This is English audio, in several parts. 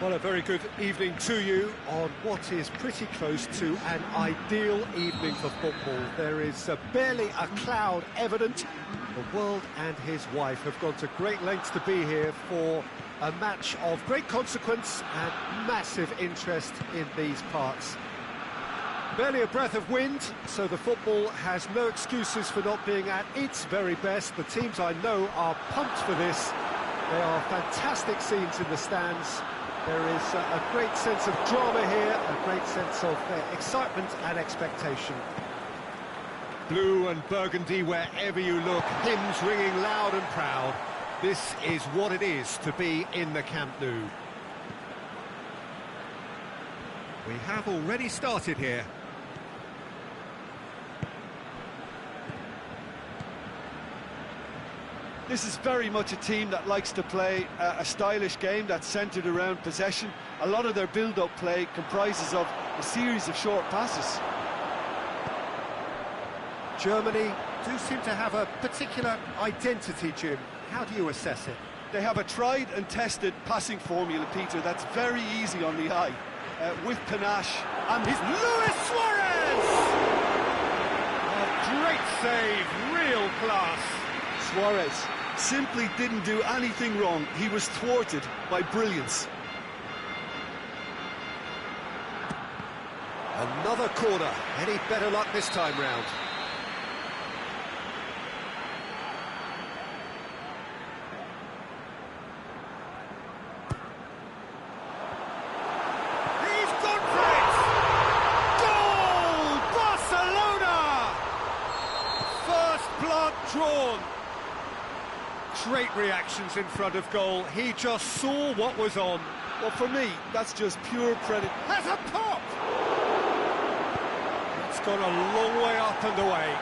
Well, a very good evening to you on what is pretty close to an ideal evening for football. There is barely a cloud evident. The world and his wife have gone to great lengths to be here for a match of great consequence and massive interest in these parts. Barely a breath of wind, so the football has no excuses for not being at its very best. The teams I know are pumped for this. There are fantastic scenes in the stands. There is a great sense of drama here, a great sense of excitement and expectation. Blue and burgundy wherever you look, hymns ringing loud and proud. This is what it is to be in the Camp Nou. We have already started here. This is very much a team that likes to play a stylish game that's centred around possession. A lot of their build-up play comprises of a series of short passes. Germany do seem to have a particular identity, Jim. How do you assess it? They have a tried and tested passing formula, Peter, that's very easy on the eye. With panache, and he's Luis Suarez! A great save, real class. Suarez simply didn't do anything wrong. He was thwarted by brilliance. Another corner. Any better luck this time round? He's gone for it! Goal! Barcelona! First blood drawn. Great reactions in front of goal. He just saw what was on. Well, for me, that's just pure credit. Has a pop! It's gone a long way up and away.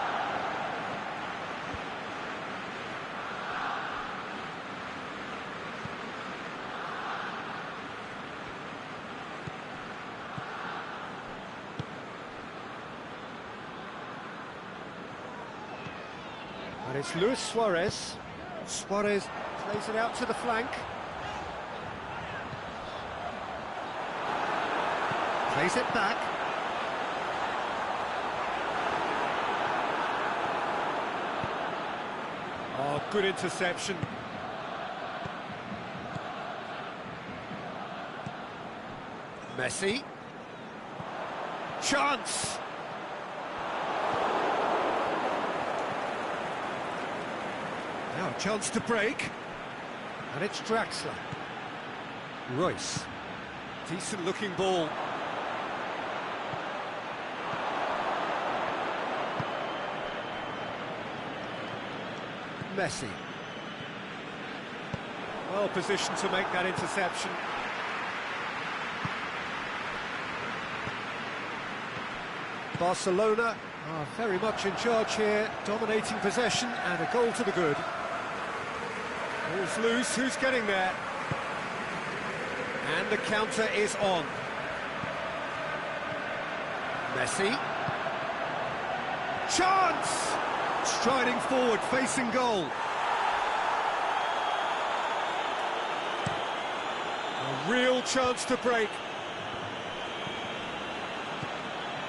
And it's Luis Suarez. Suarez plays it out to the flank. Plays it back. Oh, good interception. Messi. Chance! Now a chance to break. And it's Draxler. Royce. Decent looking ball. Messi. Well positioned to make that interception. Barcelona are very much in charge here, dominating possession and a goal to the good. Ball's loose, who's getting there? And the counter is on. Messi. Chance! Striding forward, facing goal. A real chance to break.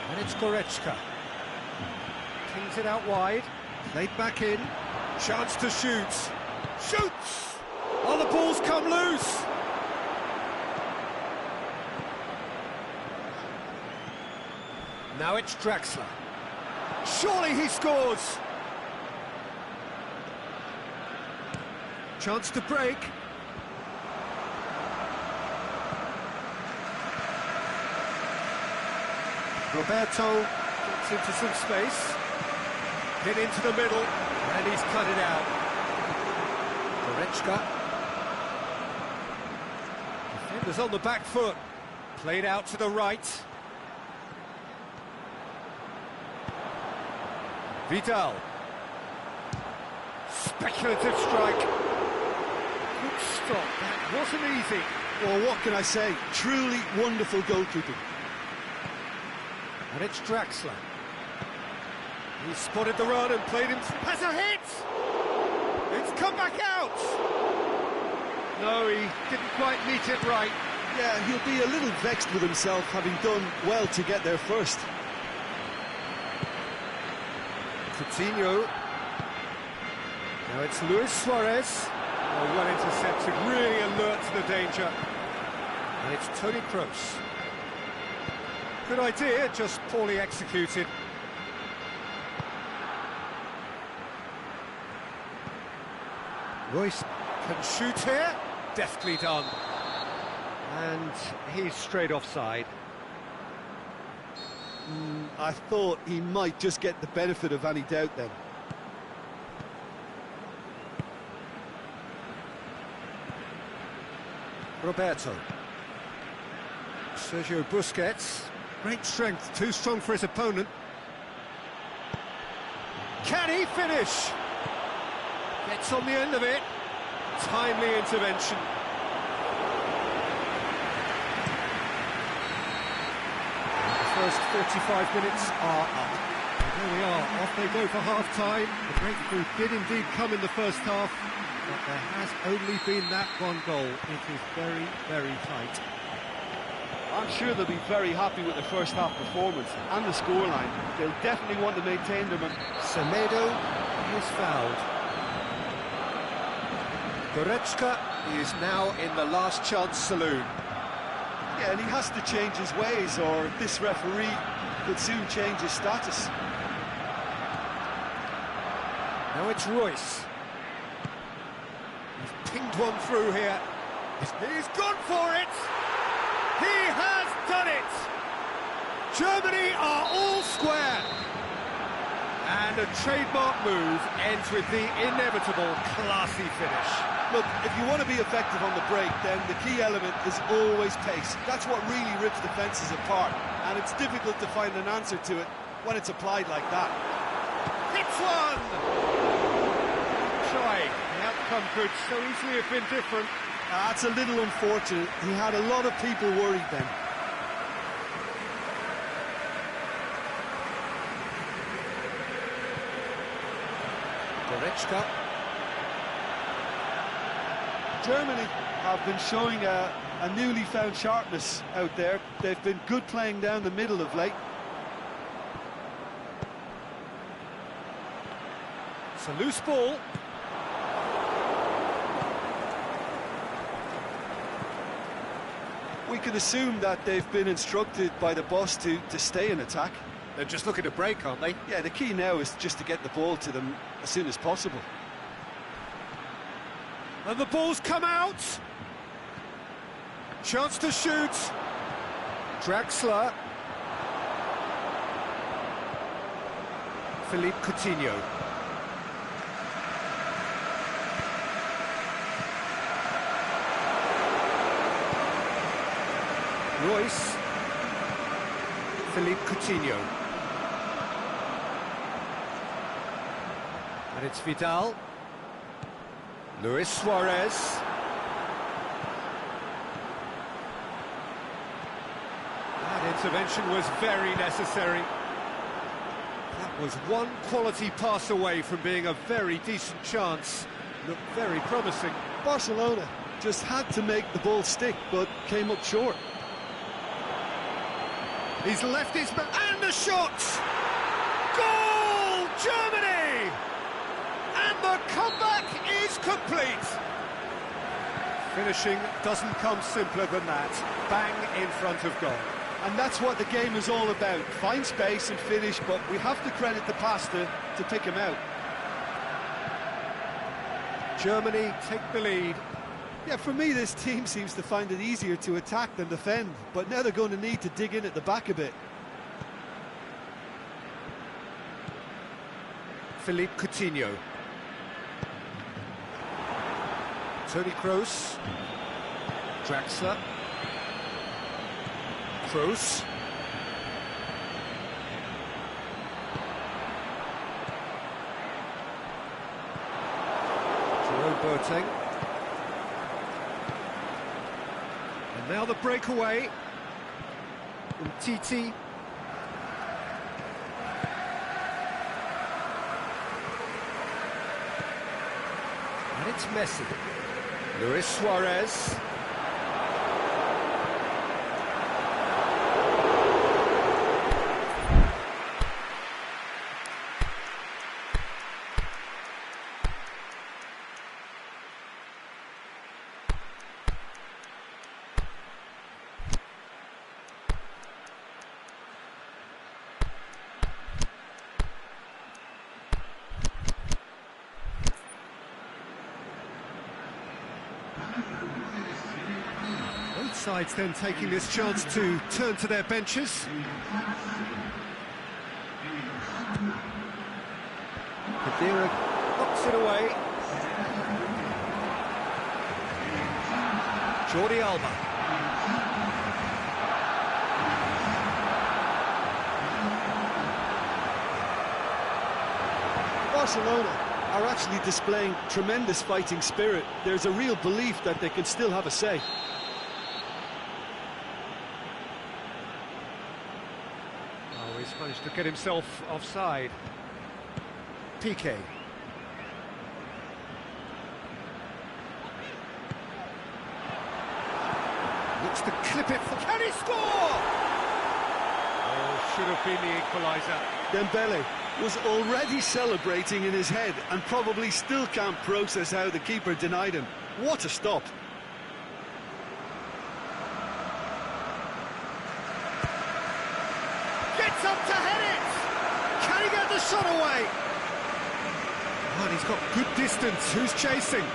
And it's Goretzka. Kings it out wide. Played back in. Chance to shoot. Shoots! Oh, the ball's come loose! Now it's Draxler. Surely he scores! Chance to break. Roberto gets into some space. Hit into the middle, and he's cut it out. Goretzka. Defenders on the back foot. Played out to the right. Vidal. Speculative strike. Good stop. That wasn't easy. Well, what can I say? Truly wonderful goalkeeping. And it's Draxler. He spotted the run and played him. Has a hit! It's come back out! No, he didn't quite meet it right. Yeah, he'll be a little vexed with himself, having done well to get there first. Coutinho. Now it's Luis Suarez. Oh, well intercepted, really alert to the danger. And it's Toni Kroos. Good idea, just poorly executed. Royce can shoot here. Deftly done. And he's straight offside. I thought he might just get the benefit of any doubt then. Roberto. Sergio Busquets. Great strength, too strong for his opponent. Can he finish? Gets on the end of it. Timely intervention. The first 45 minutes are up. And there we are, off they go for half-time. The breakthrough did indeed come in the first half, but there has only been that one goal. It is very, very tight. I'm sure they'll be very happy with the first half performance and the scoreline. They'll definitely want to maintain them. Semedo is fouled. Goretzka is now in the last chance saloon. Yeah, and he has to change his ways, or this referee could soon change his status. Now it's Royce. He's pinged one through here. He's gone for it! He has done it! Germany are all square. And a trademark move ends with the inevitable classy finish. Look, if you want to be effective on the break, then the key element is always pace. That's what really rips defences apart, and it's difficult to find an answer to it when it's applied like that. Hits one! Try. The outcome could so easily have been different. That's a little unfortunate. He had a lot of people worried then. Goretzka. Germany have been showing a newly found sharpness out there. They've been good playing down the middle of late. It's a loose ball. We can assume that they've been instructed by the boss to stay in attack. They're just looking to break, aren't they? Yeah, the key now is just to get the ball to them as soon as possible. And the ball's come out. Chance to shoot. Draxler. Philippe Coutinho. Royce. Philippe Coutinho. And it's Vidal. Luis Suarez. That intervention was very necessary. That was one quality pass away from being a very decent chance. Looked very promising. Barcelona just had to make the ball stick, but came up short. He's left his... and the shot! Goal! Germany! And the comeback is complete. Finishing doesn't come simpler than that. Bang in front of goal. And that's what the game is all about. Find space and finish, but we have to credit the pass to pick him out. Germany take the lead. Yeah, for me, this team seems to find it easier to attack than defend, but now they're going to need to dig in at the back a bit. Philippe Coutinho. Toni Kroos. Draxler. Kroos. Jerome Boateng. And now the breakaway. Umtiti. And it's Messi. Luis Suarez. sides then taking this chance to turn to their benches. Kadira knocks it away. Jordi Alba. Barcelona are actually displaying tremendous fighting spirit. There's a real belief that they can still have a say. Oh, he's managed to get himself offside. Piqué. Looks to clip it for... Can he score? Oh, should have been the equaliser. Dembele was already celebrating in his head and probably still can't process how the keeper denied him. What a stop. Gets up to head it! Can he get the shot away? Oh, he's got good distance. Who's chasing?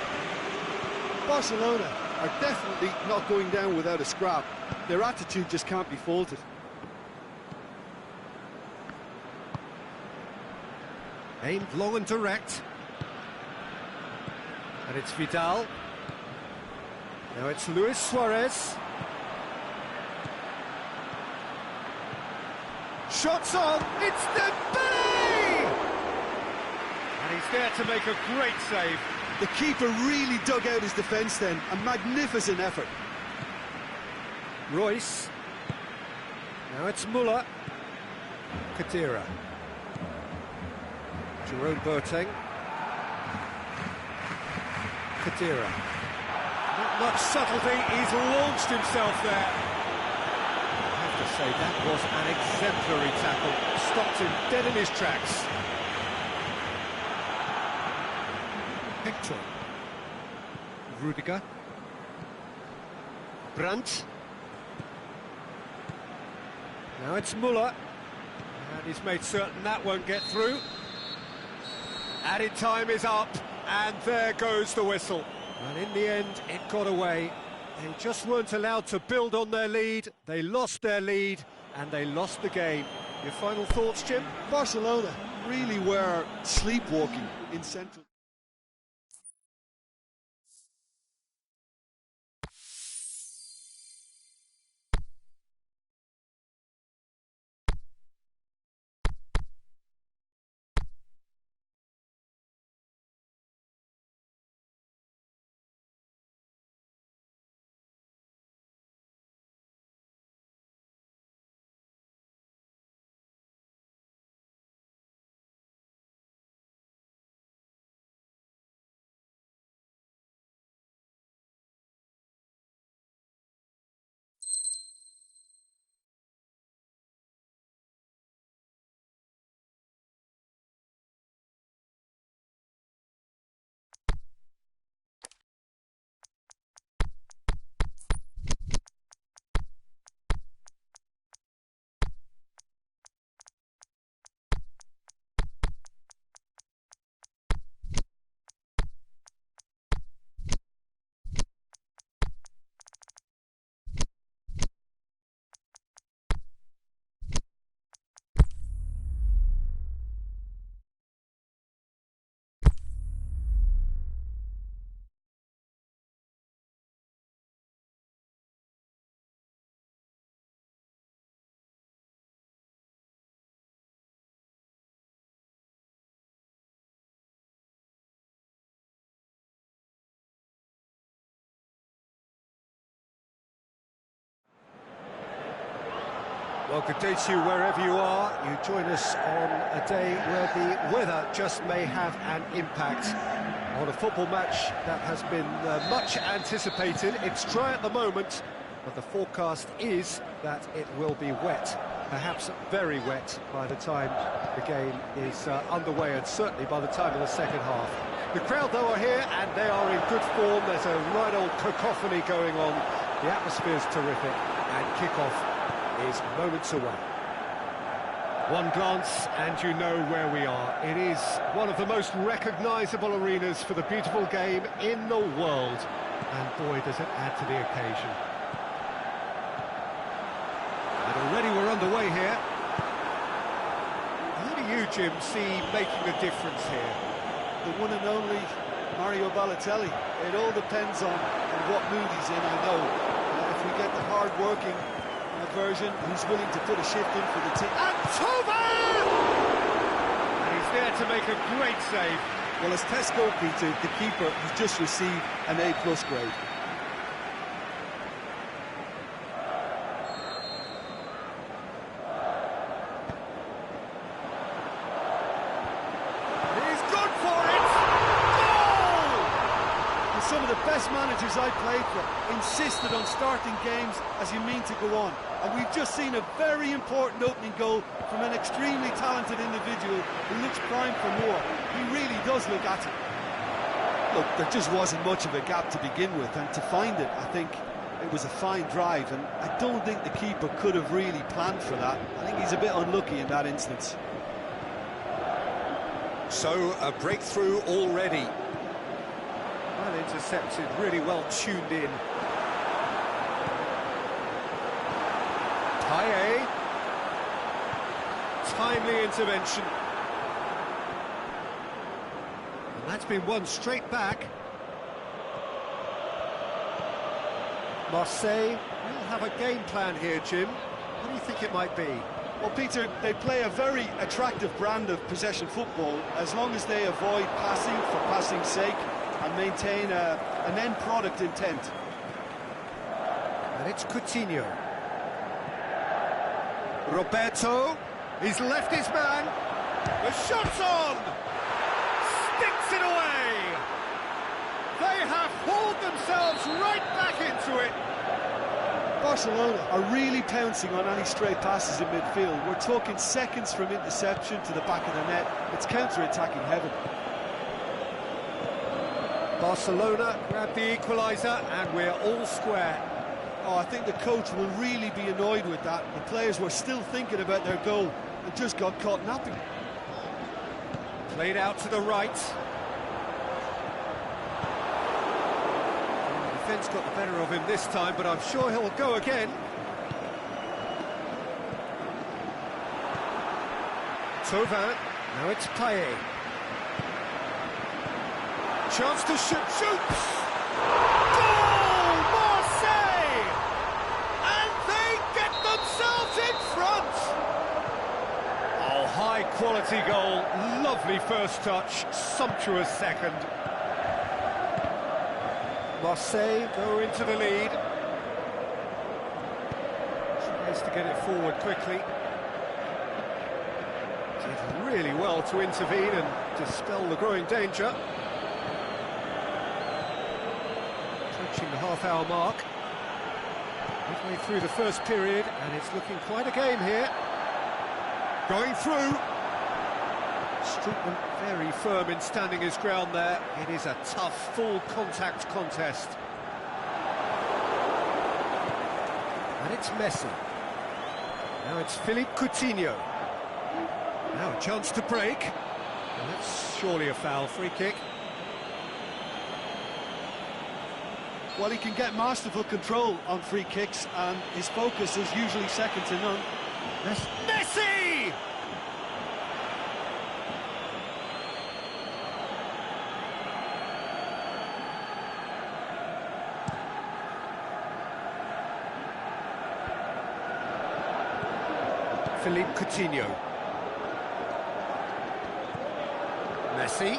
Barcelona are definitely not going down without a scrap. Their attitude just can't be faulted. Aimed long and direct. And it's Vidal. Now it's Luis Suarez. Shots on, it's Dembele! And he's there to make a great save. The keeper really dug out his defence then. A magnificent effort. Royce. Now it's Muller. Kadira. Jerome Boateng. Kadira. Not much subtlety, he's launched himself there. I have to say, that was an exemplary tackle. Stopped him dead in his tracks. Hector. Rudiger. Brandt. Now it's Muller. And he's made certain that won't get through. Added time is up, and there goes the whistle. And in the end, it got away. They just weren't allowed to build on their lead. They lost their lead, and they lost the game. Your final thoughts, Jim? Barcelona really were sleepwalking in central. Well, good day to you wherever you are. You join us on a day where the weather just may have an impact on a football match that has been much anticipated. It's dry at the moment, but the forecast is that it will be wet, perhaps very wet by the time the game is underway, and certainly by the time of the second half. The crowd, though, are here, and they are in good form. There's a right old cacophony going on. The atmosphere's terrific, and kick-off is moments away. One glance and you know where we are. It is one of the most recognisable arenas for the beautiful game in the world, and boy does it add to the occasion. Jim, see making a difference here? The one and only Mario Balotelli. It all depends on what mood he's in, I know. If we get the hard-working version who's willing to put a shift in for the team. And Tova! And he's there to make a great save. Well, as test goal, Peter, the keeper has just received an A+ grade. Some of the best managers I played for insisted on starting games as you mean to go on. And we've just seen a very important opening goal from an extremely talented individual who looks primed for more. He really does look at it. Look, there just wasn't much of a gap to begin with, and to find it, I think it was a fine drive, and I don't think the keeper could have really planned for that. I think he's a bit unlucky in that instance. So, a breakthrough already. Well intercepted, really well tuned in. Paye. Timely intervention. And that's been won straight back. Marseille will have a game plan here, Jim. What do you think it might be? Well, Peter, they play a very attractive brand of possession football as long as they avoid passing for passing's sake and maintain an end product intent. And it's Coutinho. Roberto, he's left his man. The shot's on! Sticks it away! They have hauled themselves right back into it. Barcelona are really pouncing on any stray passes in midfield. We're talking seconds from interception to the back of the net. It's counter-attacking heaven. Barcelona grab the equaliser and we're all square. Oh, I think the coach will really be annoyed with that. The players were still thinking about their goal and just got caught napping. Played out to the right. The defence got the better of him this time, but I'm sure he'll go again. Thauvin, now it's Paye. Chance to shoot, shoots! Goal, Marseille! And they get themselves in front! Oh, high-quality goal, lovely first touch, sumptuous second. Marseille go into the lead. Tries to get it forward quickly. Did really well to intervene and dispel the growing danger. Approaching the half-hour mark. Midway through the first period, and it's looking quite a game here. Going through. Strootman very firm in standing his ground there. It is a tough, full-contact contest. And it's Messi. Now it's Philippe Coutinho. Now a chance to break. And that's surely a foul, free kick. Well, he can get masterful control on free kicks, and his focus is usually second to none. Messi! Philippe Coutinho. Messi.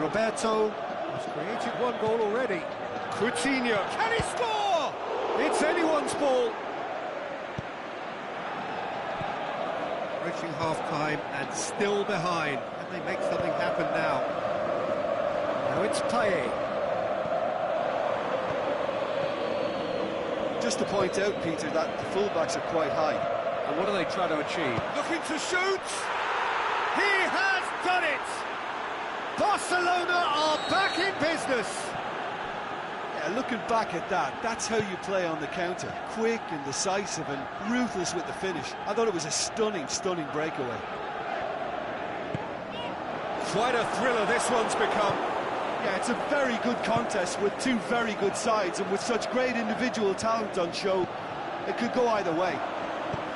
Roberto has created one goal already. Coutinho, can he score? It's anyone's ball. Reaching half-time and still behind. Can they make something happen now? Now it's Paye. Just to point out, Peter, that the fullbacks are quite high. And what are they trying to achieve? Looking to shoot! He has done it! Barcelona are back in business! Yeah, looking back at that, that's how you play on the counter. Quick and decisive and ruthless with the finish. I thought it was a stunning, stunning breakaway. Quite a thriller this one's become. Yeah, it's a very good contest with two very good sides, and with such great individual talent on show, it could go either way.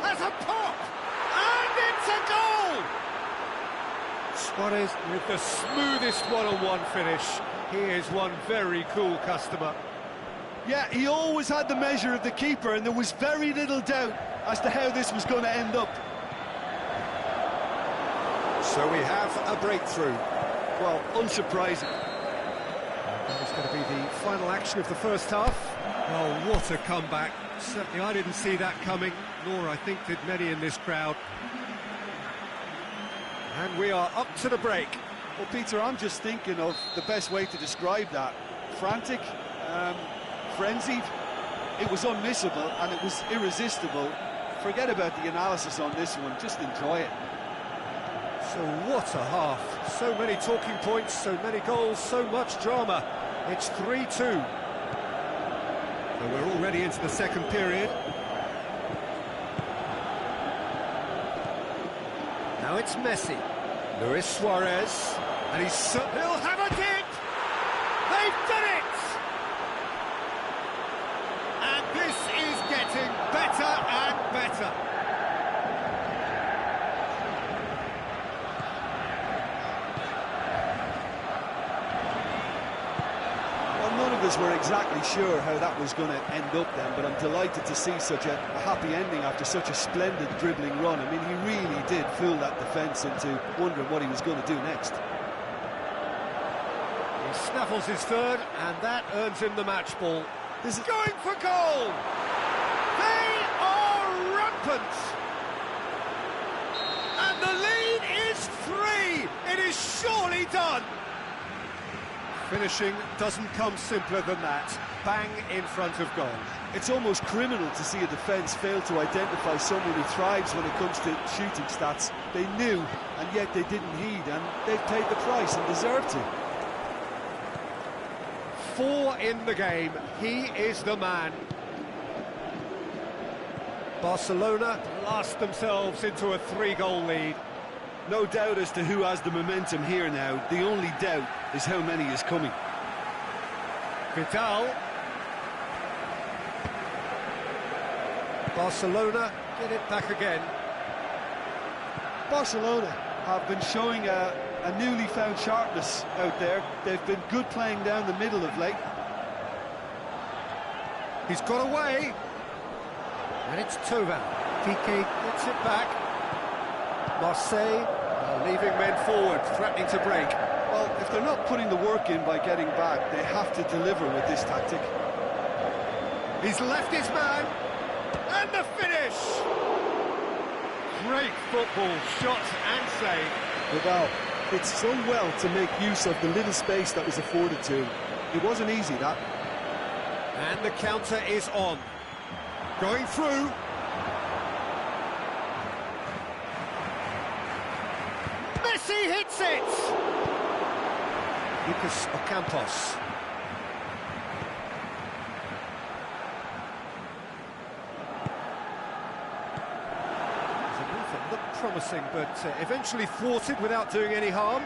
Has a pop! And it's a goal! Suarez with the smoothest one-on-one finish. He is one very cool customer. Yeah, he always had the measure of the keeper, and there was very little doubt as to how this was going to end up. So we have a breakthrough. Well, unsurprising. That is going to be the final action of the first half. Oh, what a comeback. Certainly I didn't see that coming, nor I think did many in this crowd. And we are up to the break. Well, Peter, I'm just thinking of the best way to describe that. Frantic, frenzied. It was unmissable and it was irresistible. Forget about the analysis on this one, just enjoy it. So what a half. So many talking points, so many goals, so much drama. It's 3-2. So we're already into the second period. Now it's Messi. Luis Suarez. And he'll have a dip! They've done it! And this is getting better and better. None of us were exactly sure how that was going to end up then, but I'm delighted to see such a happy ending after such a splendid dribbling run. I mean, he really did fool that defence into wondering what he was going to do next. He snaffles his third, and that earns him the match ball. This is going for goal! They are rampant! And the lead is 3! It is surely done! Finishing doesn't come simpler than that. Bang in front of goal. It's almost criminal to see a defence fail to identify someone who thrives when it comes to shooting stats. They knew, and yet they didn't heed, and they've paid the price and deserve to. 4 in the game. He is the man. Barcelona blast themselves into a 3-goal lead. No doubt as to who has the momentum here now. The only doubt is how many is coming. Vidal. Barcelona get it back again. Barcelona have been showing a newly found sharpness out there. They've been good playing down the middle of late. He's got away. And it's Tovan. Piqué gets it back. Marseille are leaving men forward, threatening to break. Well, if they're not putting the work in by getting back, they have to deliver with this tactic. He's left his man, and the finish! Great football, shot and save. Vidal did so well to make use of the little space that was afforded to him. It wasn't easy, that. And the counter is on. Going through. Messi hits it! Lucas Ocampos. The move that looked promising, but eventually thwarted without doing any harm.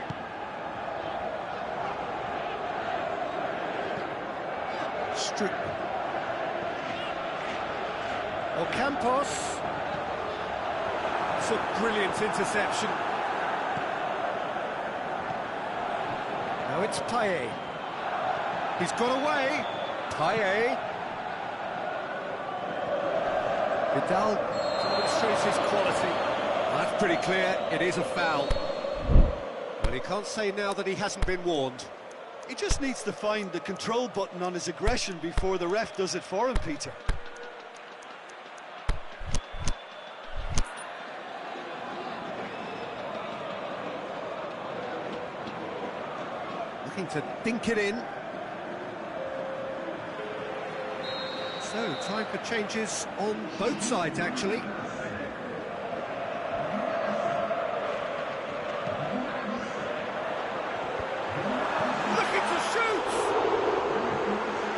Ocampos. It's a brilliant interception. Now it's Payet. He's got away. Payet. Vidal demonstrates his quality. That's pretty clear. It is a foul. But he can't say now that he hasn't been warned. He just needs to find the control button on his aggression before the ref does it for him, Peter. Looking to dink it in. So, time for changes on both sides, actually. Looking to shoot!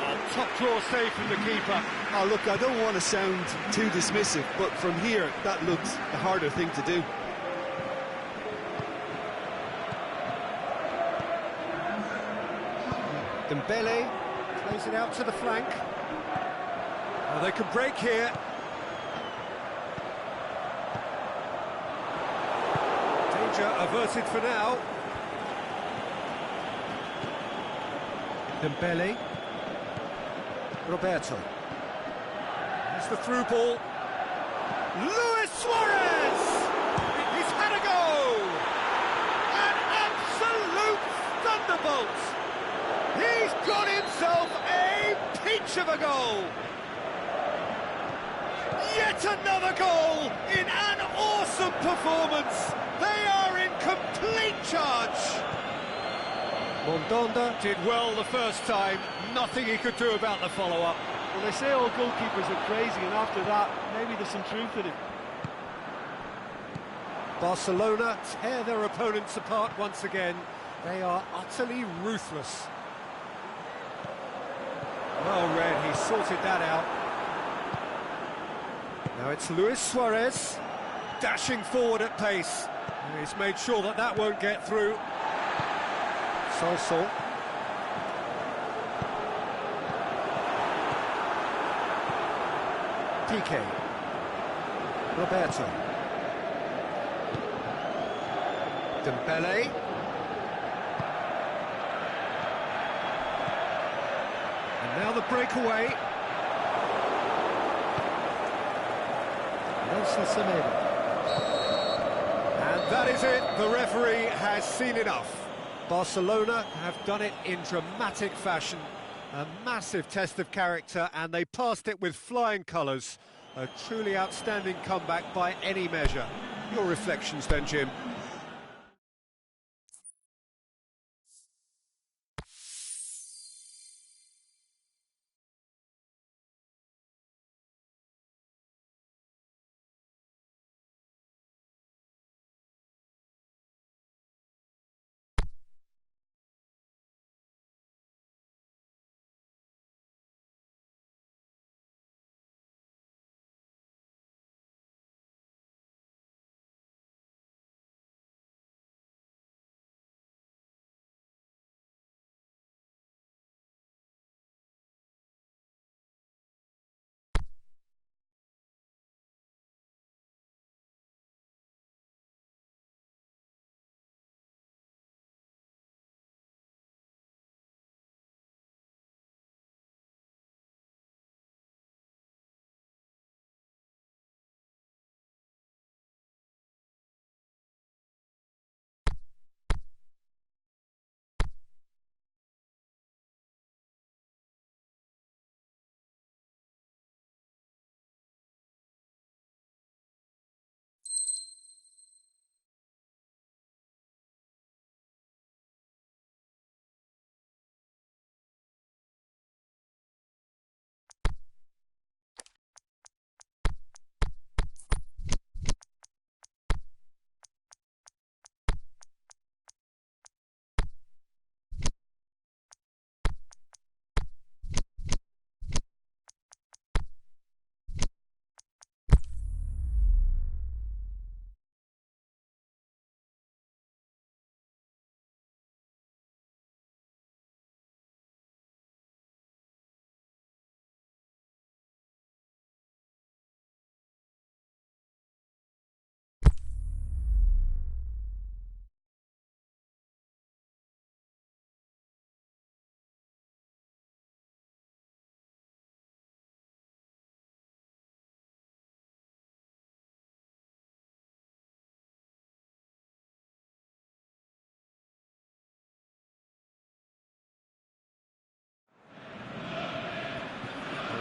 Oh, top draw save from the keeper. Oh, look, I don't want to sound too dismissive, but from here, that looked the harder thing to do. Dembele plays it out to the flank. Oh, they can break here. Danger danger averted for now. Dembele. Roberto. It's the through ball. Luis Suarez! He's had a go! An absolute thunderbolt! He's got himself a peach of a goal! Yet another goal in an awesome performance! They are in complete charge! Mondonda did well the first time, nothing he could do about the follow-up. Well, they say all goalkeepers are crazy, and after that, maybe there's some truth in it. Barcelona tear their opponents apart once again. They are utterly ruthless. Well read, he sorted that out. Now it's Luis Suarez, dashing forward at pace. He's made sure that that won't get through. Sol. Piqué. Roberto. Dembele. And now the breakaway. Nelson Semedo. And that is it. The referee has seen enough. Barcelona have done it in dramatic fashion. A massive test of character, and they passed it with flying colours. A truly outstanding comeback by any measure. Your reflections then, Jim?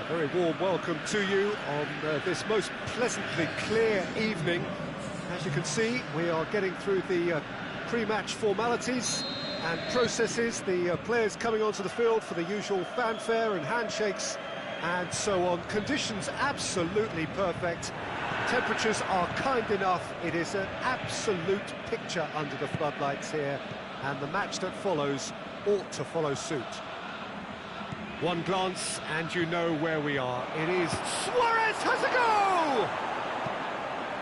Very warm welcome to you on this most pleasantly clear evening. As you can see, we are getting through the pre-match formalities and processes, the players coming onto the field for the usual fanfare and handshakes and so on. Conditions absolutely perfect. Temperatures are kind enough. It is an absolute picture under the floodlights here, and the match that follows ought to follow suit. One glance and you know where we are. It is Suarez has a go!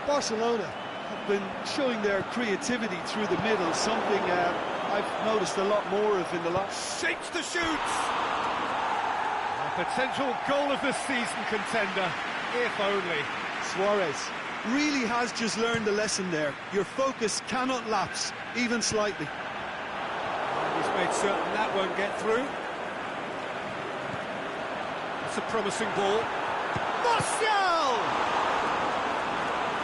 Barcelona have been showing their creativity through the middle, something I've noticed a lot more of in the last... Shapes to shoot! A potential goal of the season contender, if only. Suarez really has just learned the lesson there. Your focus cannot lapse, even slightly. He's made certain that won't get through. It's a promising ball. Martial!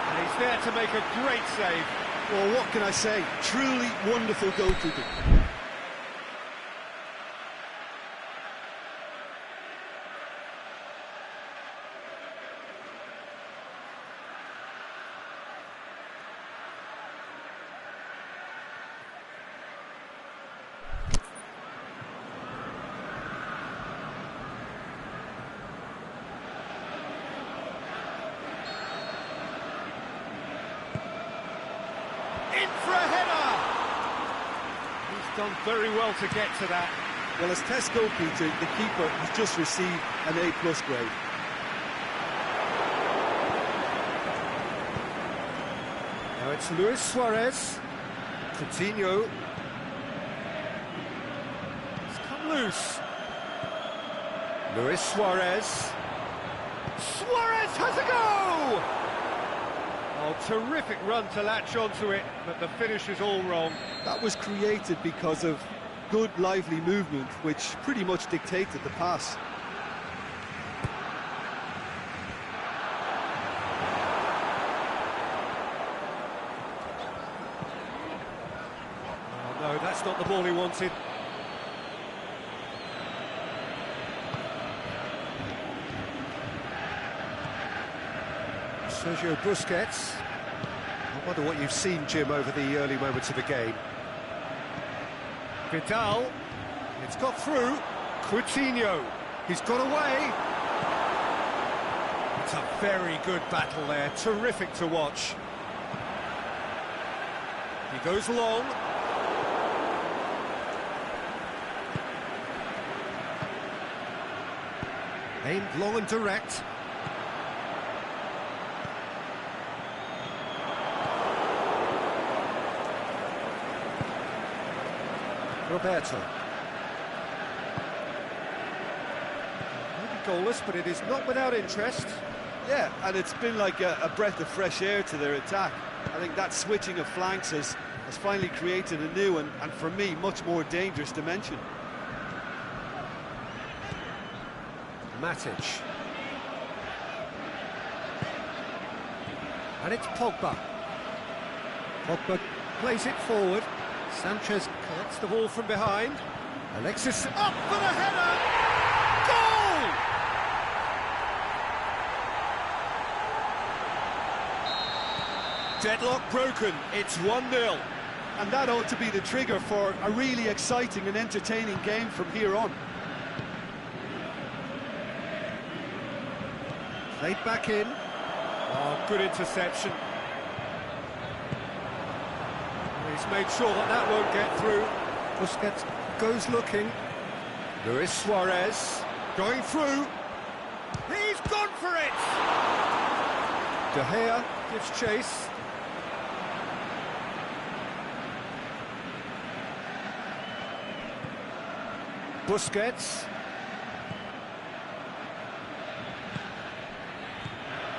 And he's there to make a great save. Well, what can I say? Truly wonderful goalkeeping. In for a header! He's done very well to get to that. Well, as test goalkeeper, the keeper has just received an A+ grade. Now it's Luis Suarez. Coutinho. It's come loose. Luis Suarez. Suarez has a go! Oh, terrific run to latch onto it, but the finish is all wrong. That was created because of good, lively movement, which pretty much dictated the pass. Oh, no, that's not the ball he wanted. Sergio Busquets. I wonder what you've seen, Jim, over the early moments of the game. Vidal. It's got through. Coutinho. He's got away. It's a very good battle there. Terrific to watch. He goes long. Aimed long and direct. Roberto. Maybe goalless, but it is not without interest. Yeah, and it's been like a breath of fresh air to their attack. I think that switching of flanks has finally created a new and for me, much more dangerous dimension. Matic. And it's Pogba. Pogba plays it forward. Sanchez collects the ball from behind. Alexis up for the header! Goal! Deadlock broken. It's 1-0. And that ought to be the trigger for a really exciting and entertaining game from here on. Played back in. Oh, good interception. He's made sure that won't get through. Busquets goes looking. Luis Suarez going through. He's gone for it! De Gea gives chase. Busquets.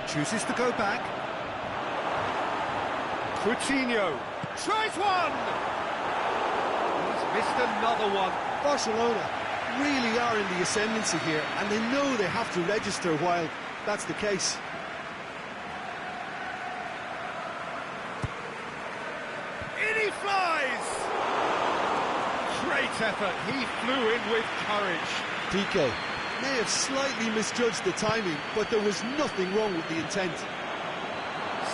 Chooses to go back. Coutinho tries one! He's missed another one. Barcelona really are in the ascendancy here, and they know they have to register while that's the case. In he flies! Great effort. He flew in with courage. Piqué may have slightly misjudged the timing, but there was nothing wrong with the intent.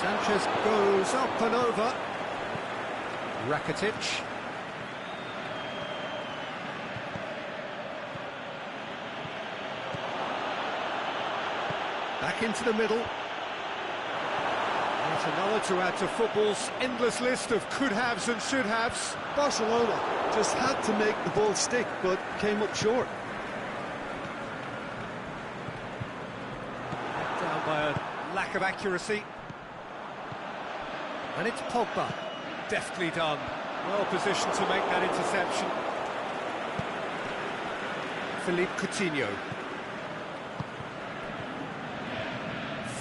Sanchez goes up and over. Rakitic. Back into the middle. That's another to add to football's endless list of could-haves and should-haves. Barcelona just had to make the ball stick, but came up short. Down by a lack of accuracy. And it's Pogba. Deftly done. Well positioned to make that interception. Philippe Coutinho.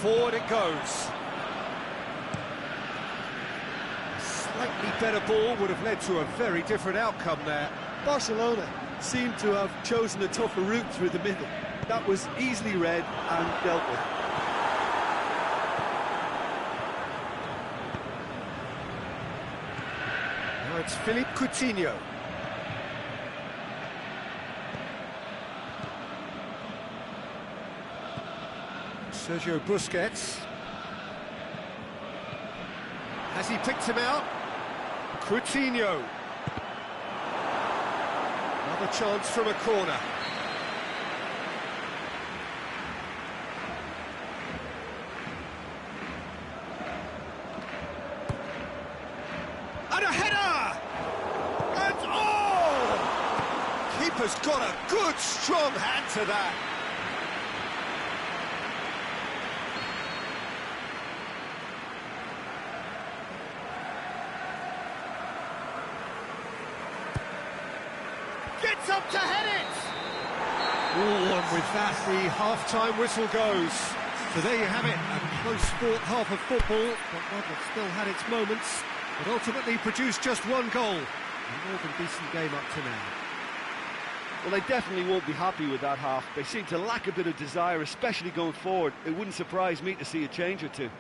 Forward it goes. Slightly better ball would have led to a very different outcome there. Barcelona seem to have chosen a tougher route through the middle. That was easily read and dealt with. Now it's Philippe Coutinho. Sergio Busquets. Has he picked him out? Coutinho. Another chance from a corner. And a header! And oh! Keeper's got a good, strong hand to that. Gets up to head it! Oh, and with that, the half-time whistle goes. So there you have it, a close sport half of football, but one that still had its moments, but ultimately produced just one goal. A more than decent game up to now. Well, they definitely won't be happy with that half. They seem to lack a bit of desire, especially going forward. It wouldn't surprise me to see a change or two.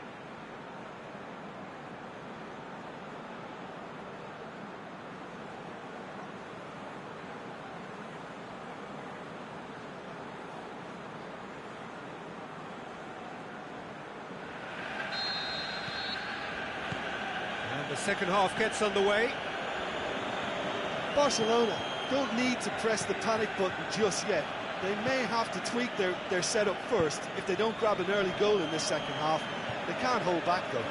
The second half gets underway. Barcelona don't need to press the panic button just yet. They may have to tweak their setup first if they don't grab an early goal in this second half. They can't hold back though.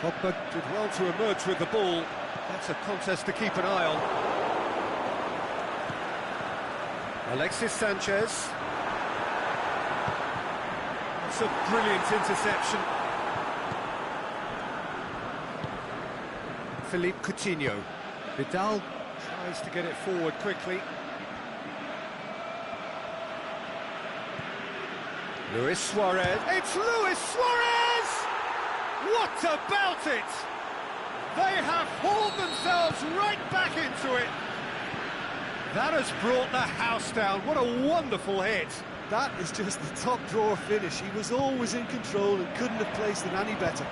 Pogba did well to emerge with the ball. That's a contest to keep an eye on. Alexis Sanchez. It's a brilliant interception. Philippe Coutinho. Vidal tries to get it forward quickly. Luis Suarez. It's Luis Suarez! What about it? They have hauled themselves right back into it. That has brought the house down. What a wonderful hit. That is just the top drawer finish. He was always in control and couldn't have placed it any better.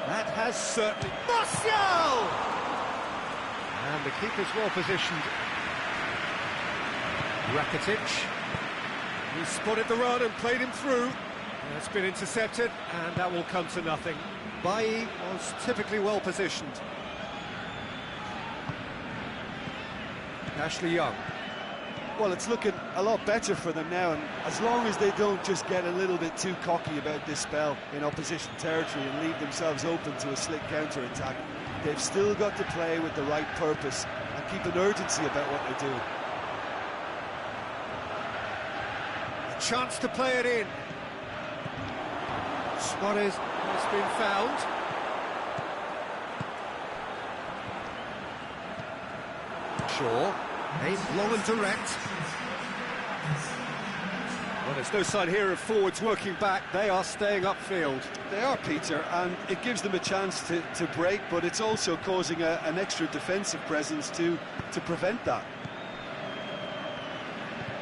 That has certainly... Martial! And the keeper's well positioned. Rakitic. He spotted the run and played him through. It's been intercepted, and that will come to nothing. Bailly was typically well positioned. Ashley Young. Well, it's looking a lot better for them now, and as long as they don't just get a little bit too cocky about this spell in opposition territory and leave themselves open to a slick counter-attack, they've still got to play with the right purpose and keep an urgency about what they're doing. A chance to play it in. Suarez has been found. Shaw, aimed long and direct. Well, there's no sign here of forwards working back. They are staying upfield. They are, Peter, and it gives them a chance to break, but it's also causing an extra defensive presence to prevent that.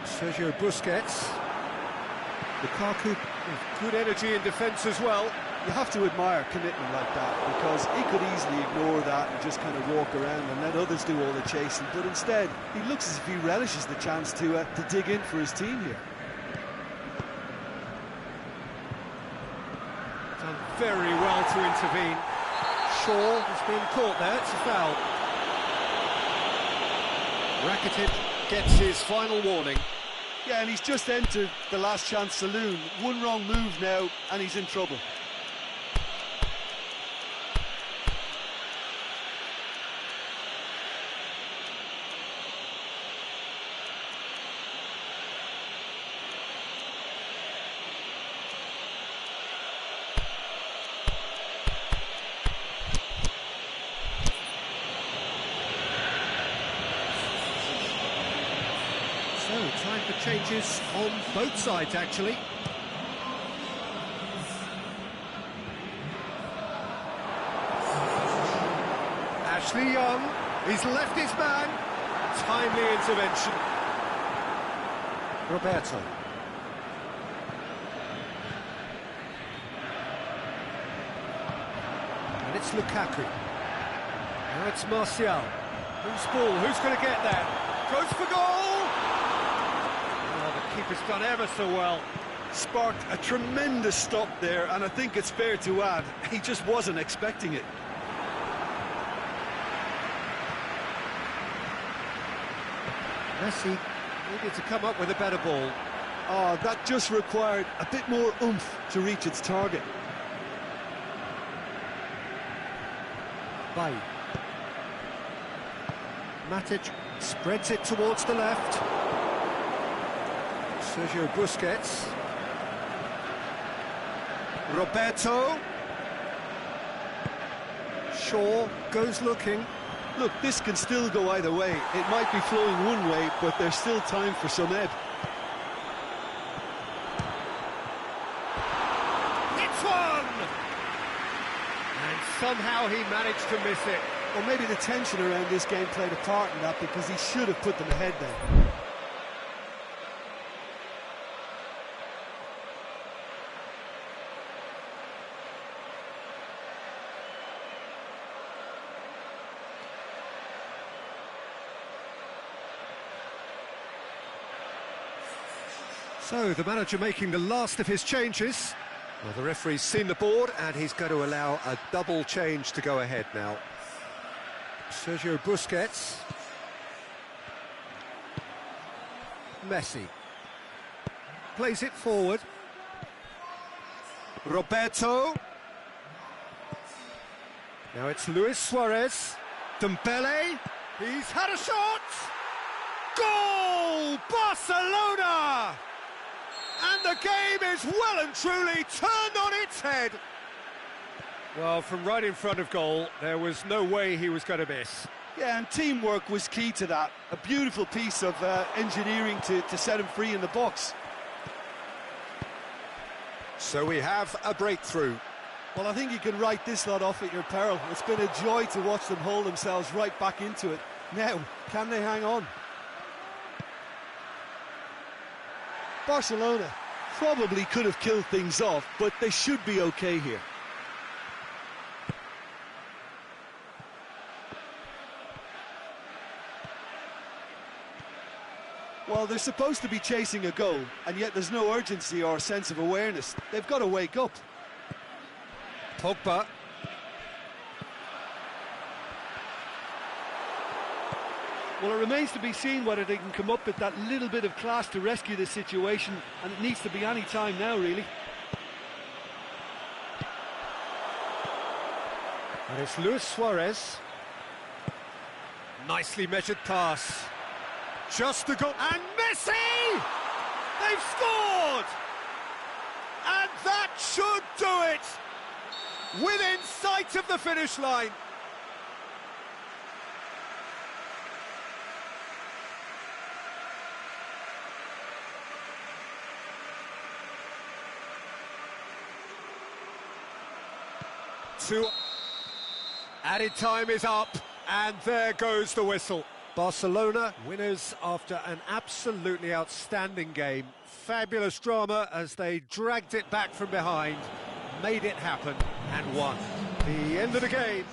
Sergio Busquets. Lukaku with good energy in defence as well. You have to admire commitment like that, because he could easily ignore that and just kind of walk around and let others do all the chasing, but instead he looks as if he relishes the chance to dig in for his team here. Done very well to intervene. Shaw has been caught there, it's a foul. Rakitic gets his final warning. Yeah, and he's just entered the last chance saloon. One wrong move now and he's in trouble. So, time for changes on both sides, actually. Ashley Young, he's left his man. Timely intervention. Roberto. And it's Lukaku. Now it's Martial. Who's ball? Who's going to get that? Goes for goal! Oh, the keeper's done ever so well. Sparked a tremendous stop there, and I think it's fair to add, he just wasn't expecting it. Messi needed to come up with a better ball. Oh, that just required a bit more oomph to reach its target. Bay. Matic spreads it towards the left. Sergio Busquets. Roberto. Shaw goes looking. Look, this can still go either way. It might be flowing one way, but there's still time for some ebb. It's one! And somehow he managed to miss it. Well, maybe the tension around this game played a part in that, because he should have put them ahead then. So, the manager making the last of his changes. Well, the referee's seen the board, and he's going to allow a double change to go ahead now. Sergio Busquets. Messi. Plays it forward. Roberto. Now it's Luis Suarez. Dembele. He's had a shot! Goal! Barcelona! And the game is well and truly turned on its head. Well, from right in front of goal, there was no way he was going to miss. Yeah, and teamwork was key to that. A beautiful piece of engineering to set him free in the box. So we have a breakthrough. Well, I think you can write this lot off at your peril. It's been a joy to watch them hold themselves right back into it. Now, can they hang on? Barcelona probably could have killed things off, but they should be okay here. Well, they're supposed to be chasing a goal, and yet there's no urgency or sense of awareness. They've got to wake up. Pogba. Well, it remains to be seen whether they can come up with that little bit of class to rescue this situation, and it needs to be any time now, really. And it's Luis Suarez. Nicely measured pass. Just the goal. And Messi! They've scored! And that should do it! Within sight of the finish line. Added time is up, and there goes the whistle. Barcelona winners after an absolutely outstanding game. Fabulous drama as they dragged it back from behind, made it happen, and won. The end of the game.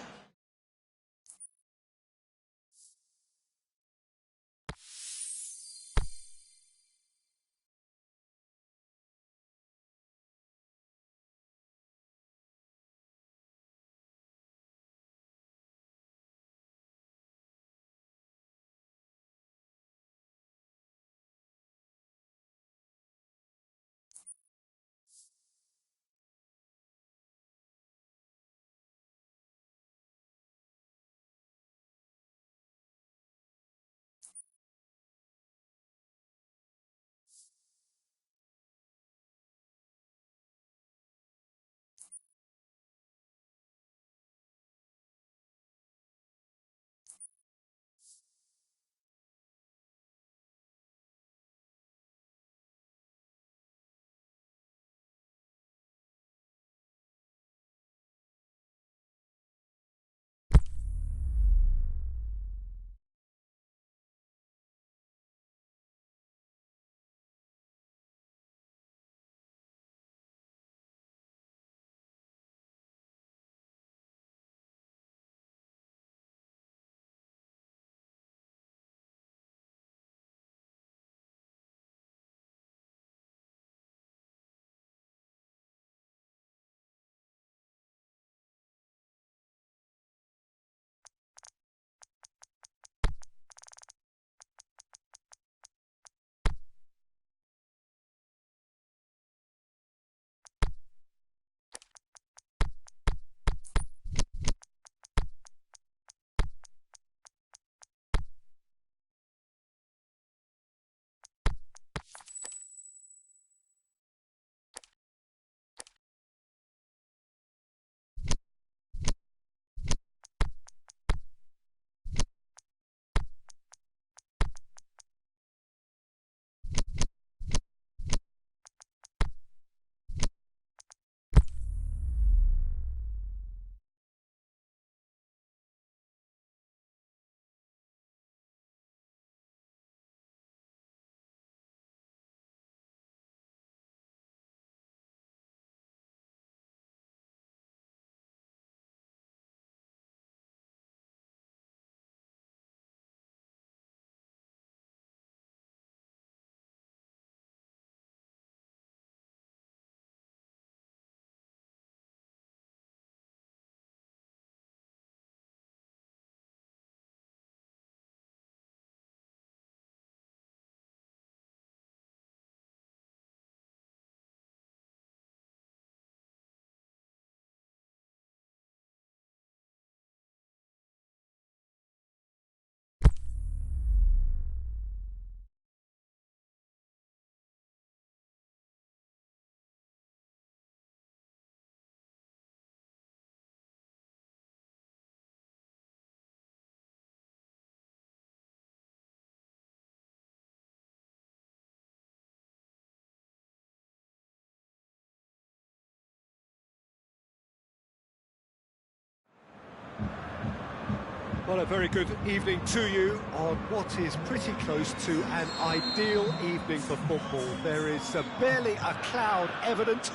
Well, a very good evening to you on what is pretty close to an ideal evening for football. There is barely a cloud evident.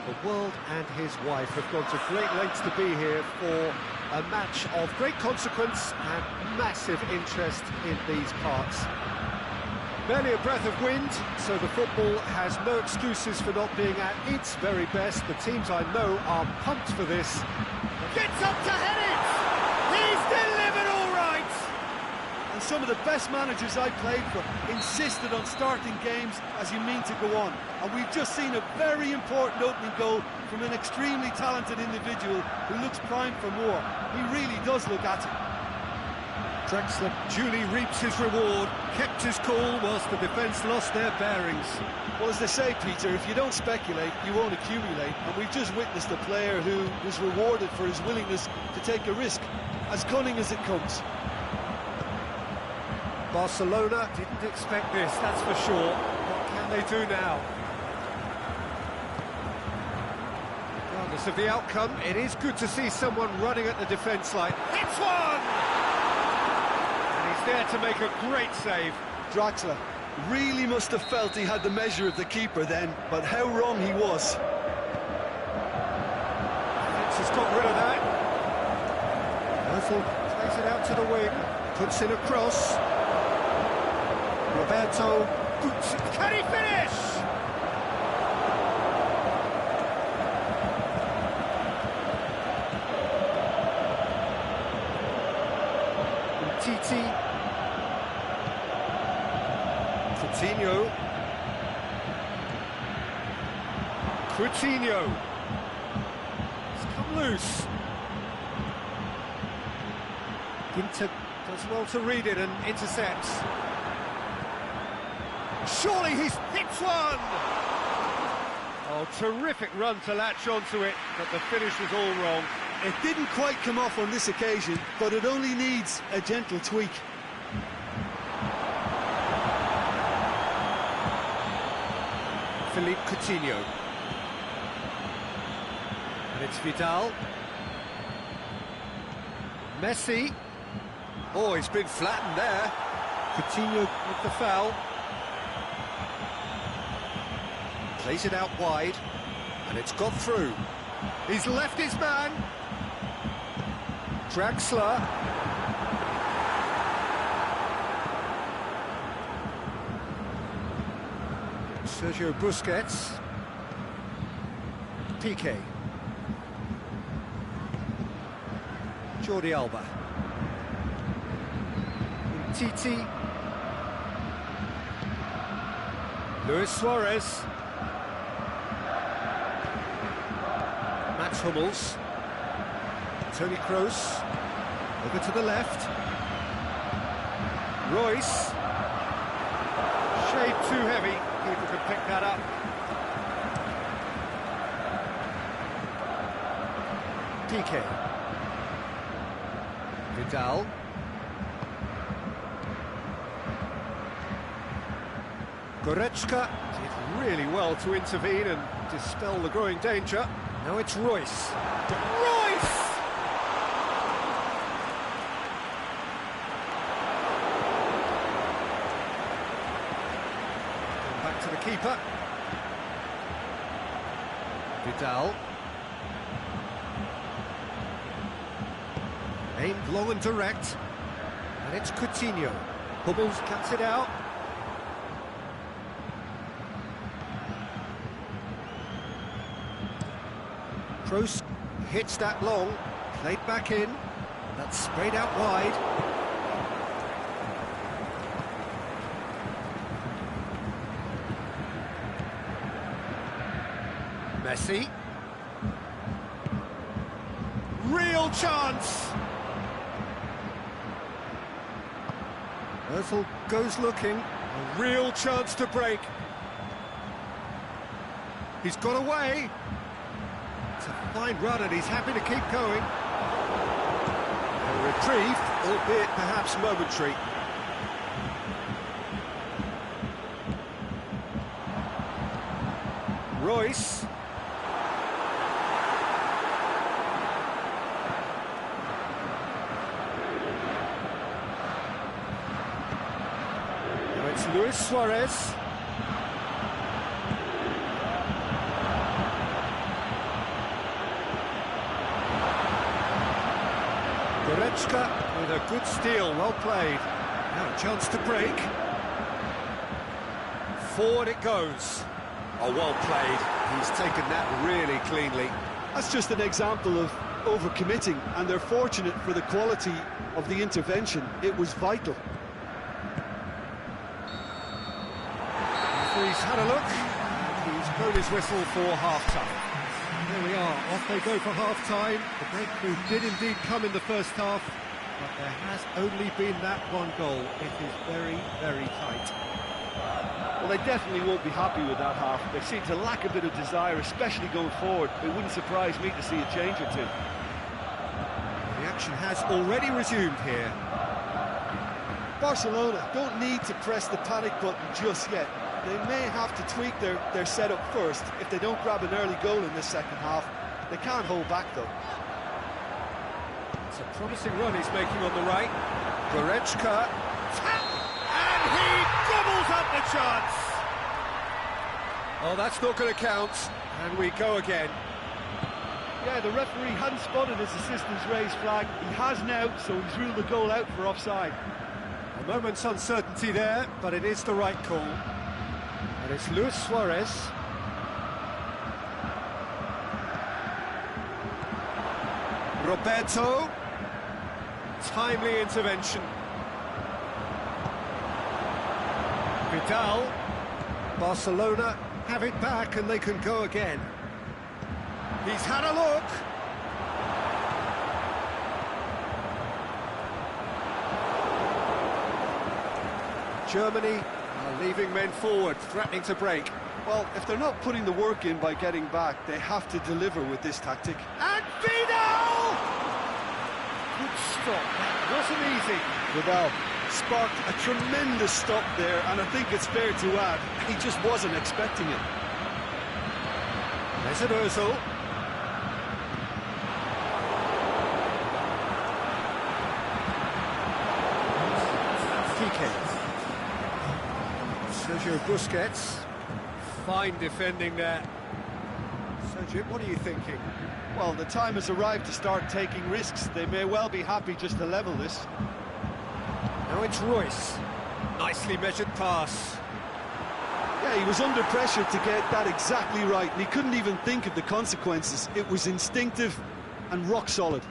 The world and his wife have gone to great lengths to be here for a match of great consequence and massive interest in these parts. Barely a breath of wind, so the football has no excuses for not being at its very best. The teams I know are pumped for this. Gets up to head it! He's delivered all right! And some of the best managers I played for insisted on starting games as you mean to go on. And we've just seen a very important opening goal from an extremely talented individual who looks primed for more. He really does look at it. Draxler duly reaps his reward, kept his cool whilst the defence lost their bearings. Well, as they say, Peter, if you don't speculate, you won't accumulate. And we've just witnessed a player who was rewarded for his willingness to take a risk, as cunning as it comes. Barcelona didn't expect this, that's for sure. What can they do now? Regardless of the outcome, it is good to see someone running at the defence line. Hits one! And he's there to make a great save. Draxler really must have felt he had the measure of the keeper then, but how wrong he was. Defence has got rid of that. Ozil plays it out to the wing, puts in a cross. Roberto, can he finish? Titi. Coutinho. Coutinho. It's come loose. Ginter does well to read it and intercepts. Surely he's hit one! Oh, terrific run to latch onto it, but the finish was all wrong. It didn't quite come off on this occasion, but it only needs a gentle tweak. Philippe Coutinho. And it's Vidal. Messi. Oh, he's been flattened there. Coutinho with the foul. Plays it out wide, and it's got through. He's left his man. Draxler. Sergio Busquets. Piqué. Jordi Alba. Titi. Luis Suarez. Mats Hummels. Toni Kroos. Over to the left. Royce. Shade too heavy. Keeper could pick that up. Piqué. Vidal. Goretzka did really well to intervene and dispel the growing danger. Now it's Royce. Royce! And back to the keeper. Vidal. Aimed long and direct. And it's Coutinho. Hummels cuts it out. Kroos hits that long, played back in, that's sprayed out wide. Messi. Real chance! Ozil goes looking, a real chance to break. He's got away. It's a fine run and he's happy to keep going. A reprieve, albeit perhaps momentary. Royce. Luis Suarez. Goretzka with a good steal, well played. Now a chance to break. Forward it goes. Oh, well played. He's taken that really cleanly. That's just an example of overcommitting, and they're fortunate for the quality of the intervention. It was vital. He's had a look, and he's blown his whistle for half-time. There we are, off they go for half-time. The breakthrough did indeed come in the first half, but there has only been that one goal. It is very, very tight. Well, they definitely won't be happy with that half. They seem to lack a bit of desire, especially going forward. It wouldn't surprise me to see a change or two. The action has already resumed here. Barcelona don't need to press the panic button just yet. They may have to tweak their setup first. If they don't grab an early goal in this second half, they can't hold back though. It's a promising run he's making on the right. Goretzka. And he gobbles up the chance. Oh, that's not going to count. And we go again. Yeah, the referee hadn't spotted his assistant's raised flag. He has now, so he's ruled the goal out for offside. A moment's uncertainty there, but it is the right call. And it's Luis Suarez. Roberto. Timely intervention. Vidal. Barcelona have it back and they can go again. He's had a look. Germany are leaving men forward, threatening to break. Well, if they're not putting the work in by getting back, they have to deliver with this tactic. And Vidal! Good stop, that wasn't easy. Vidal sparked a tremendous stop there, and I think it's fair to add, he just wasn't expecting it. Mesut Ozil. Piqué. Sergio Busquets. Fine defending there. Sergio, what are you thinking? Well, the time has arrived to start taking risks. They may well be happy just to level this. Now it's Royce. Nicely measured pass. Yeah, he was under pressure to get that exactly right, and he couldn't even think of the consequences. It was instinctive and rock solid.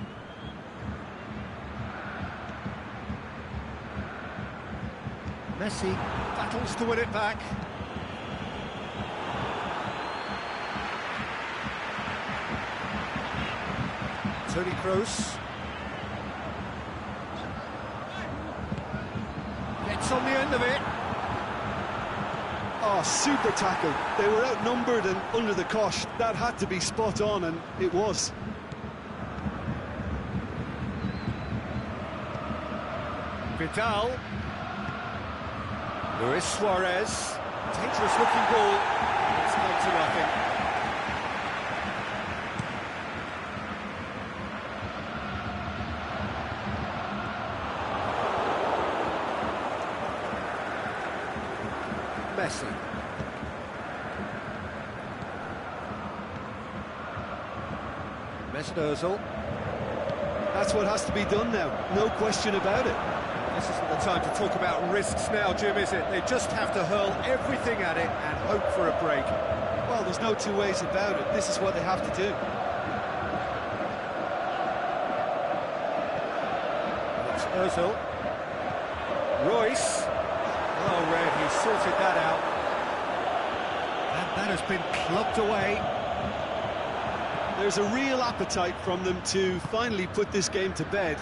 Messi battles to win it back. Toni Kroos. Gets on the end of it. Oh, super tackle. They were outnumbered and under the cosh. That had to be spot on, and it was. Vidal. Luis Suarez. Dangerous looking ball. It's come to nothing. Messi. Mesut Ozil. That's what has to be done now, no question about it. This isn't the time to talk about risks now, Jim, is it? They just have to hurl everything at it and hope for a break. Well, there's no two ways about it. This is what they have to do. It's Ozil. Royce. Oh, Red, he sorted that out. And that has been clubbed away. There's a real appetite from them to finally put this game to bed,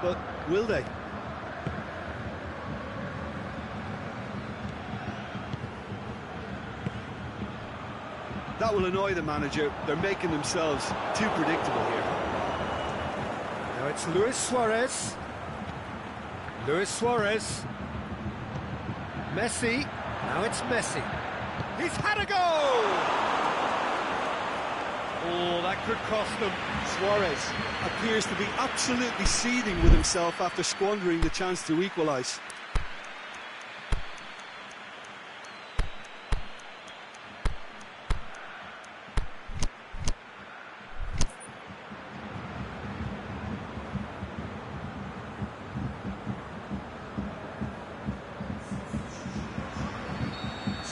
but will they? That will annoy the manager. They're making themselves too predictable here. Now it's Luis Suarez. Luis Suarez. Messi. Now it's Messi. He's had a goal! Oh, that could cost them. Suarez appears to be absolutely seething with himself after squandering the chance to equalise.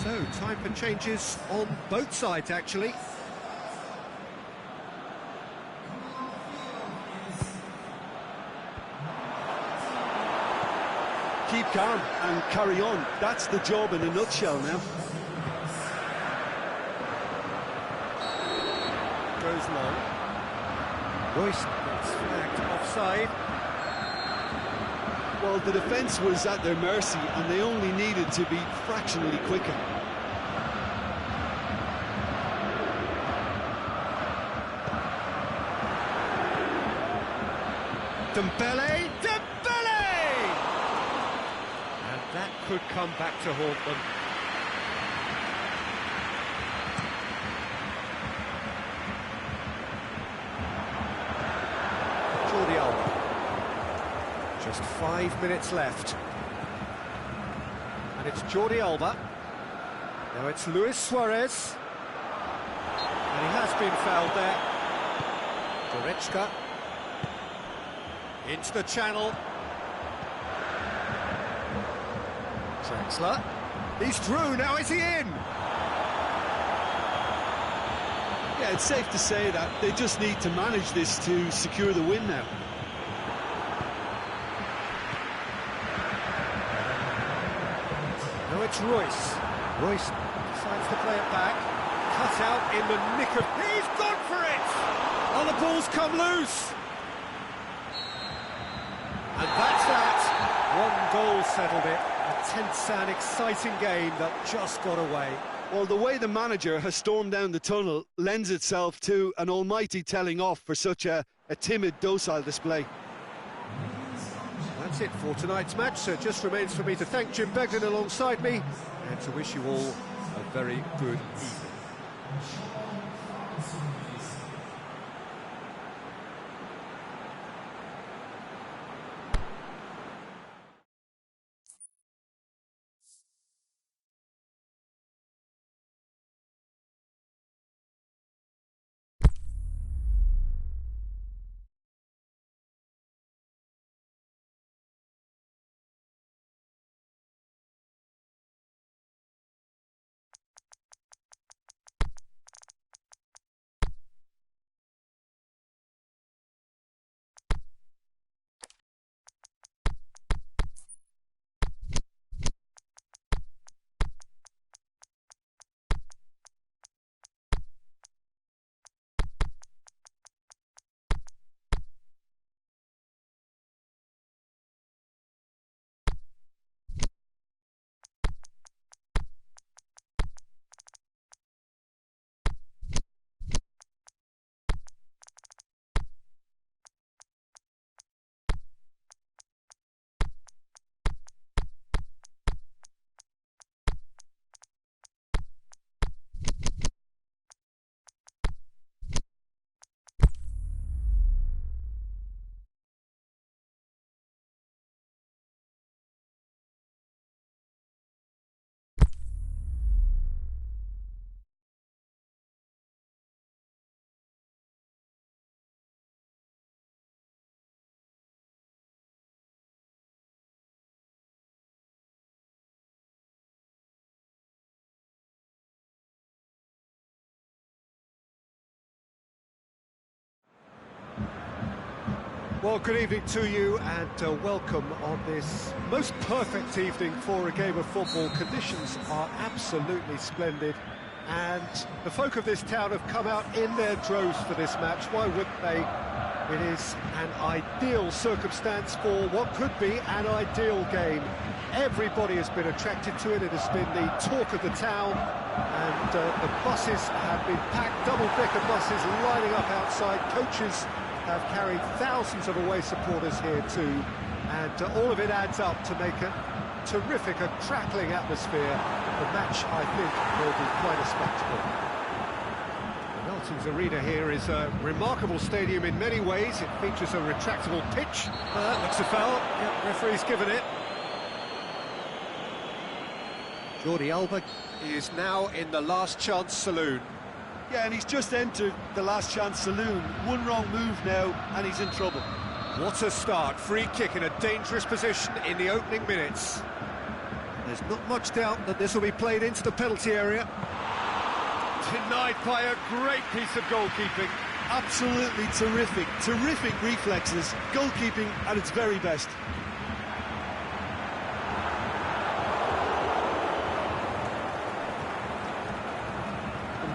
So, time for changes on both sides, actually. Keep calm and carry on. That's the job in a nutshell now. Goes long. Royce gets flagged offside. Well, the defence was at their mercy and they only needed to be fractionally quicker. Dembele! And that could come back to haunt them. Jordi Alba. Just 5 minutes left. And it's Jordi Alba. Now it's Luis Suarez. And he has been fouled there. Goretzka. Into the channel. Draxler. He's through, now is he in? Yeah, it's safe to say that they just need to manage this to secure the win now. No, it's Royce. Royce decides to play it back. Cut out in the nick of... He's gone for it! Oh, the ball's come loose! And that's that. One goal settled it. A tense and exciting game that just got away. Well, the way the manager has stormed down the tunnel lends itself to an almighty telling off for such a timid, docile display. That's it for tonight's match, so it just remains for me to thank Jim Begden alongside me and to wish you all a very good evening. Well, good evening to you and welcome on this most perfect evening for a game of football. Conditions are absolutely splendid and the folk of this town have come out in their droves for this match. Why wouldn't they? It is an ideal circumstance for what could be an ideal game. Everybody has been attracted to it. It has been the talk of the town and the buses have been packed, double-decker buses lining up outside. Coaches have carried thousands of away supporters here too, and all of it adds up to make a terrific, a crackling atmosphere. The match, I think, will be quite a spectacle. The Melton's Arena here is a remarkable stadium in many ways. It features a retractable pitch. Looks a foul. Yep, referee's given it. Jordi Alba is now in the last chance saloon. Yeah, and he's just entered the last chance saloon. One wrong move now, and he's in trouble. What a start. Free kick in a dangerous position in the opening minutes. There's not much doubt that this will be played into the penalty area. Denied by a great piece of goalkeeping. Absolutely terrific, terrific reflexes. Goalkeeping at its very best.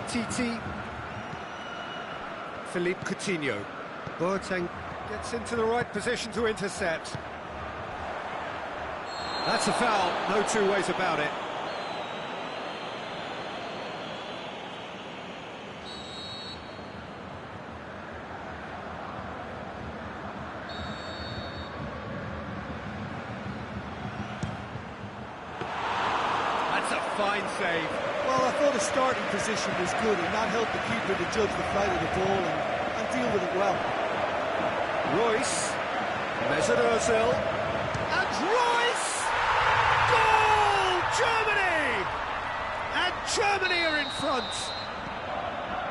Titi. Philippe Coutinho. Boateng gets into the right position to intercept. That's a foul, no two ways about it. That's a fine save. Well, I thought his starting position was good, and that helped the keeper to judge the flight of the ball and deal with it well. Royce, Mesut Ozil, and Royce! Goal! Germany! And Germany are in front.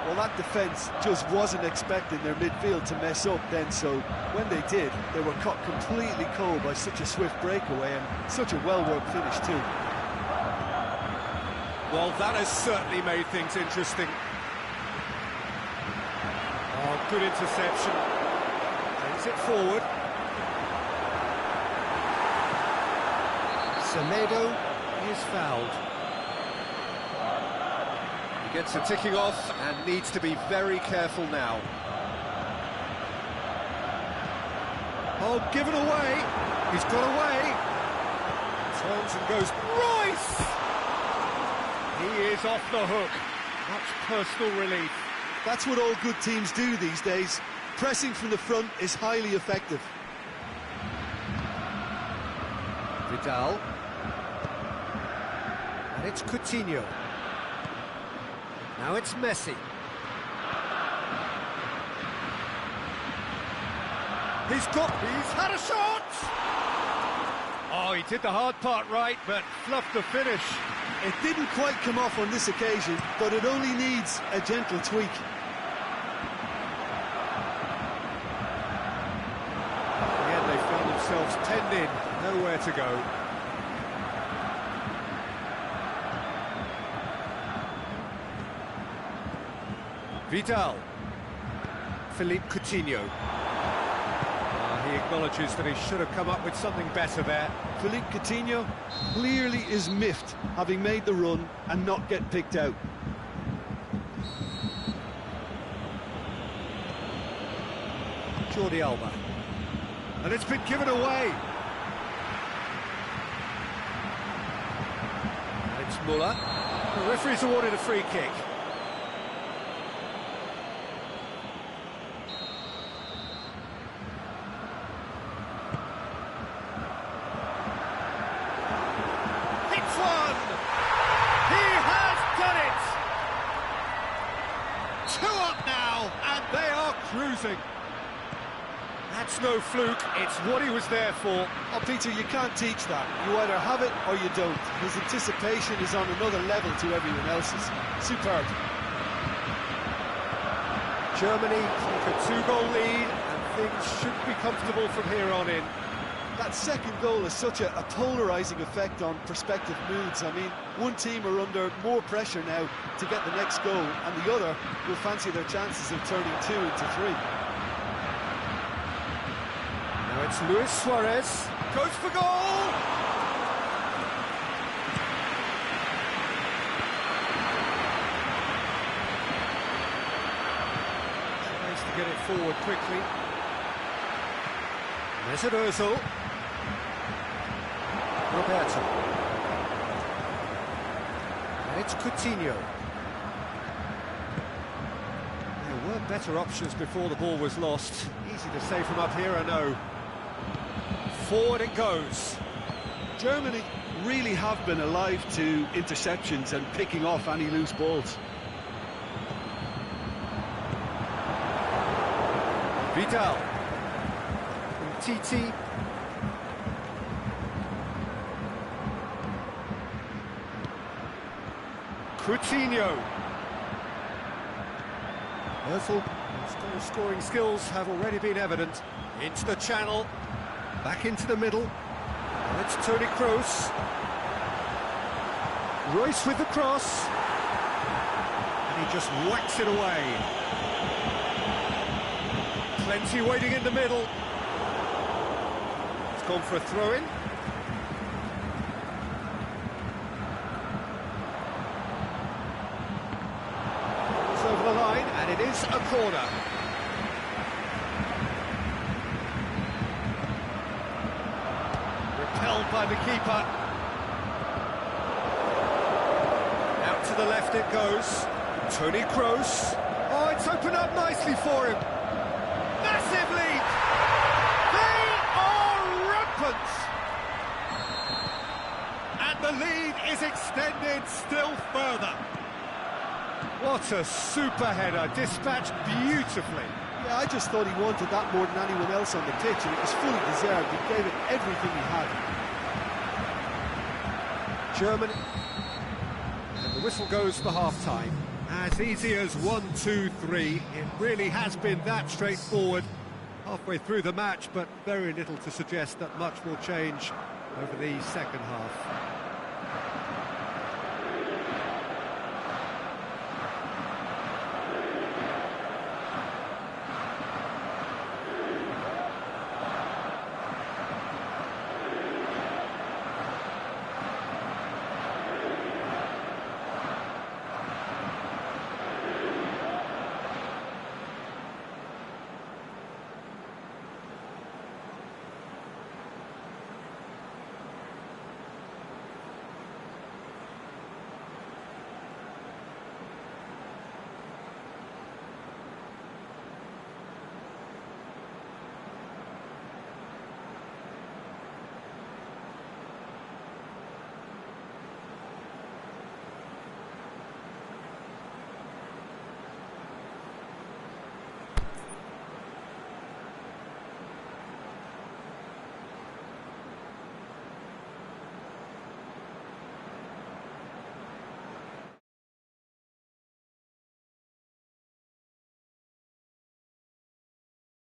Well, that defence just wasn't expecting their midfield to mess up then, so when they did, they were caught completely cold by such a swift breakaway and such a well-worked finish too. Well, that has certainly made things interesting. Oh, good interception. Takes it forward. Semedo is fouled. He gets a ticking off and needs to be very careful now. Oh, given away. He's got away. Turns and goes. Royce! He is off the hook. Much personal relief. That's what all good teams do these days. Pressing from the front is highly effective. Vidal. And it's Coutinho. Now it's Messi. He's had a shot! Oh, he did the hard part right, but fluffed the finish. It didn't quite come off on this occasion, but it only needs a gentle tweak. Again, they found themselves penned in, nowhere to go. Vidal. Philippe Coutinho. He acknowledges that he should have come up with something better there. Philippe Coutinho clearly is miffed, having made the run and not get picked out. Jordi Alba. And it's been given away. And it's Muller. The referee's awarded a free kick. Cruising. That's no fluke, it's what he was there for. Oh, Peter, you can't teach that. You either have it or you don't. His anticipation is on another level to everyone else's. Superb. Germany take a two-goal lead, and things should be comfortable from here on in. That second goal has such a polarising effect on prospective moods. I mean, one team are under more pressure now to get the next goal, and the other will fancy their chances of turning 2 into 3. Now it's Luis Suarez. Goes for goal! Tries to get it forward quickly. Mesut Ozil. Roberto. And it's Coutinho. There were better options before the ball was lost. Easy to say from up here, I know. Forward it goes. Germany really have been alive to interceptions and picking off any loose balls. Vidal. Titi. Coutinho. Ozil, his scoring skills have already been evident. Into the channel, back into the middle. And it's Toni Kroos. Royce with the cross. And he just whacks it away. Plenty waiting in the middle. It's gone for a throw-in. It's over the line, and it is a corner. Repelled by the keeper. Out to the left it goes. Toni Kroos. Oh, it's opened up nicely for him. Massive lead! They are rampant! And the lead is extended still further. What a super header, dispatched beautifully. Yeah, I just thought he wanted that more than anyone else on the pitch, and it was fully deserved. He gave it everything he had. Germany. And the whistle goes for half-time. As easy as 1, 2, 3. It really has been that straightforward. Halfway through the match, but very little to suggest that much will change over the second half.